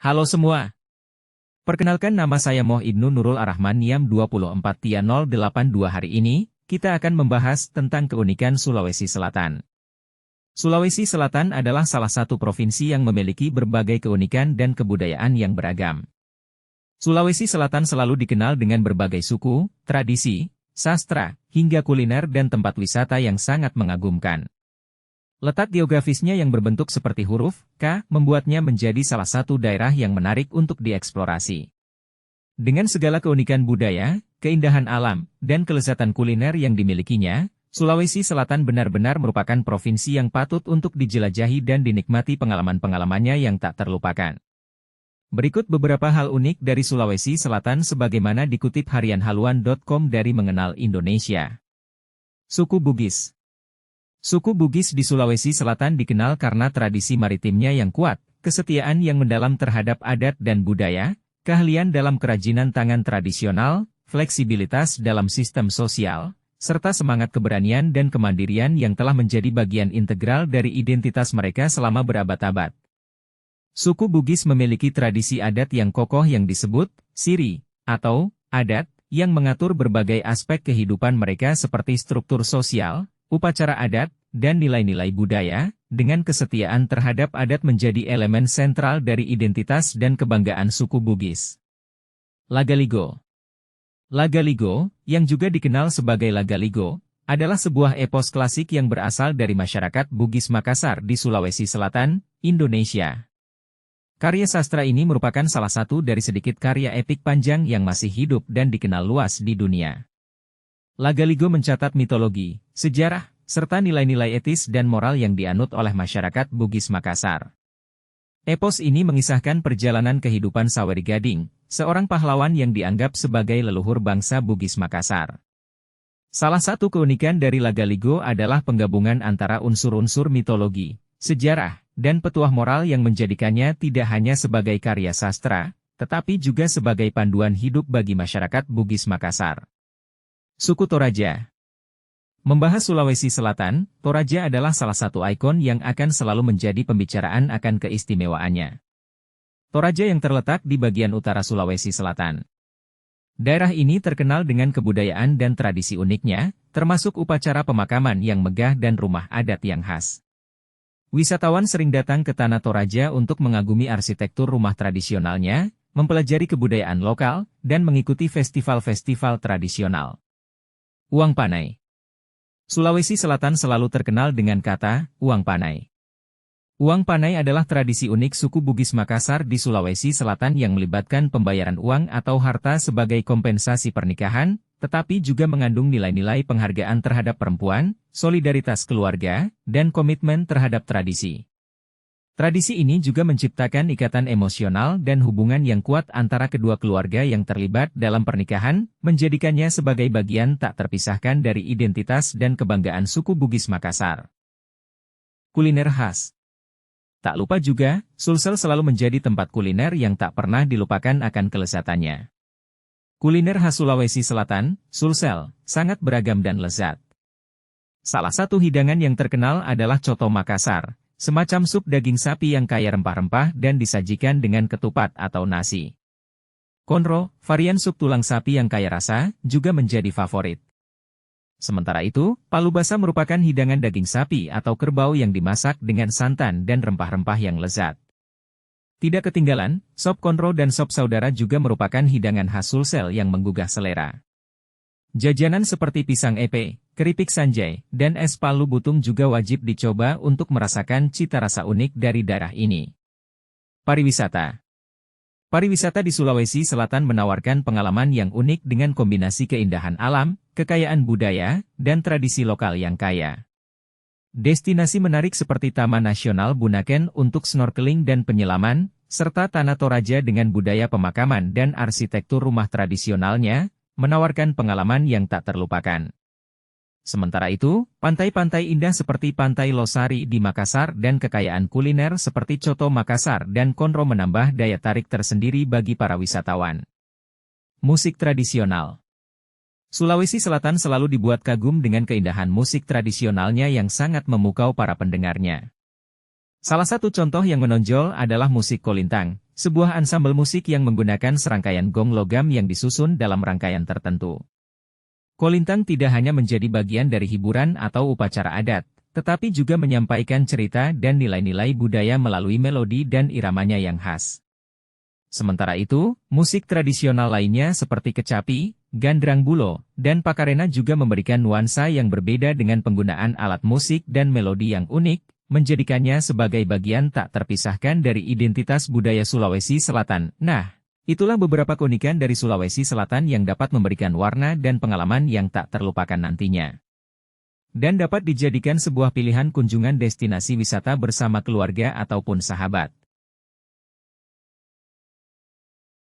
Halo semua, perkenalkan nama saya Moh Ibnu Nurul Arrahman Niam 24 hari ini, kita akan membahas tentang keunikan Sulawesi Selatan. Sulawesi Selatan adalah salah satu provinsi yang memiliki berbagai keunikan dan kebudayaan yang beragam. Sulawesi Selatan selalu dikenal dengan berbagai suku, tradisi, sastra, hingga kuliner dan tempat wisata yang sangat mengagumkan. Letak geografisnya yang berbentuk seperti huruf K membuatnya menjadi salah satu daerah yang menarik untuk dieksplorasi. Dengan segala keunikan budaya, keindahan alam, dan kelezatan kuliner yang dimilikinya, Sulawesi Selatan benar-benar merupakan provinsi yang patut untuk dijelajahi dan dinikmati pengalaman-pengalamannya yang tak terlupakan. Berikut beberapa hal unik dari Sulawesi Selatan sebagaimana dikutip harian haluan.com dari Mengenal Indonesia. Suku Bugis. Suku Bugis di Sulawesi Selatan dikenal karena tradisi maritimnya yang kuat, kesetiaan yang mendalam terhadap adat dan budaya, keahlian dalam kerajinan tangan tradisional, fleksibilitas dalam sistem sosial, serta semangat keberanian dan kemandirian yang telah menjadi bagian integral dari identitas mereka selama berabad-abad. Suku Bugis memiliki tradisi adat yang kokoh yang disebut siri, atau adat, yang mengatur berbagai aspek kehidupan mereka seperti struktur sosial, upacara adat, dan nilai-nilai budaya, dengan kesetiaan terhadap adat menjadi elemen sentral dari identitas dan kebanggaan suku Bugis. Lagaligo. Lagaligo, yang juga dikenal sebagai Lagaligo, adalah sebuah epos klasik yang berasal dari masyarakat Bugis Makassar di Sulawesi Selatan, Indonesia. Karya sastra ini merupakan salah satu dari sedikit karya epik panjang yang masih hidup dan dikenal luas di dunia. Lagaligo mencatat mitologi, sejarah, serta nilai-nilai etis dan moral yang dianut oleh masyarakat Bugis Makassar. Epos ini mengisahkan perjalanan kehidupan Saweri Gading, seorang pahlawan yang dianggap sebagai leluhur bangsa Bugis Makassar. Salah satu keunikan dari Lagaligo adalah penggabungan antara unsur-unsur mitologi, sejarah, dan petuah moral yang menjadikannya tidak hanya sebagai karya sastra, tetapi juga sebagai panduan hidup bagi masyarakat Bugis Makassar. Suku Toraja. Membahas Sulawesi Selatan, Toraja adalah salah satu ikon yang akan selalu menjadi pembicaraan akan keistimewaannya. Toraja yang terletak di bagian utara Sulawesi Selatan. Daerah ini terkenal dengan kebudayaan dan tradisi uniknya, termasuk upacara pemakaman yang megah dan rumah adat yang khas. Wisatawan sering datang ke Tanah Toraja untuk mengagumi arsitektur rumah tradisionalnya, mempelajari kebudayaan lokal, dan mengikuti festival-festival tradisional. Uang Panai. Sulawesi Selatan selalu terkenal dengan kata, uang panai. Uang panai adalah tradisi unik suku Bugis Makassar di Sulawesi Selatan yang melibatkan pembayaran uang atau harta sebagai kompensasi pernikahan, tetapi juga mengandung nilai-nilai penghargaan terhadap perempuan, solidaritas keluarga, dan komitmen terhadap tradisi. Tradisi ini juga menciptakan ikatan emosional dan hubungan yang kuat antara kedua keluarga yang terlibat dalam pernikahan, menjadikannya sebagai bagian tak terpisahkan dari identitas dan kebanggaan suku Bugis Makassar. Kuliner khas. Tak lupa juga, Sulsel selalu menjadi tempat kuliner yang tak pernah dilupakan akan kelezatannya. Kuliner khas Sulawesi Selatan, Sulsel, sangat beragam dan lezat. Salah satu hidangan yang terkenal adalah coto Makassar, semacam sup daging sapi yang kaya rempah-rempah dan disajikan dengan ketupat atau nasi. Konro, varian sup tulang sapi yang kaya rasa, juga menjadi favorit. Sementara itu, palu basah merupakan hidangan daging sapi atau kerbau yang dimasak dengan santan dan rempah-rempah yang lezat. Tidak ketinggalan, sop konro dan sop saudara juga merupakan hidangan khas Sulsel yang menggugah selera. Jajanan seperti pisang epe, keripik sanjay, dan es palu butung juga wajib dicoba untuk merasakan cita rasa unik dari daerah ini. Pariwisata. Pariwisata di Sulawesi Selatan menawarkan pengalaman yang unik dengan kombinasi keindahan alam, kekayaan budaya, dan tradisi lokal yang kaya. Destinasi menarik seperti Taman Nasional Bunaken untuk snorkeling dan penyelaman, serta Tanah Toraja dengan budaya pemakaman dan arsitektur rumah tradisionalnya, menawarkan pengalaman yang tak terlupakan. Sementara itu, pantai-pantai indah seperti Pantai Losari di Makassar dan kekayaan kuliner seperti coto Makassar dan konro menambah daya tarik tersendiri bagi para wisatawan. Musik tradisional. Sulawesi Selatan selalu dibuat kagum dengan keindahan musik tradisionalnya yang sangat memukau para pendengarnya. Salah satu contoh yang menonjol adalah musik kolintang, sebuah ansambel musik yang menggunakan serangkaian gong logam yang disusun dalam rangkaian tertentu. Kolintang tidak hanya menjadi bagian dari hiburan atau upacara adat, tetapi juga menyampaikan cerita dan nilai-nilai budaya melalui melodi dan iramanya yang khas. Sementara itu, musik tradisional lainnya seperti kecapi, gandrang bulo, dan pakarena juga memberikan nuansa yang berbeda dengan penggunaan alat musik dan melodi yang unik, menjadikannya sebagai bagian tak terpisahkan dari identitas budaya Sulawesi Selatan. Nah, itulah beberapa keunikan dari Sulawesi Selatan yang dapat memberikan warna dan pengalaman yang tak terlupakan nantinya. Dan dapat dijadikan sebuah pilihan kunjungan destinasi wisata bersama keluarga ataupun sahabat.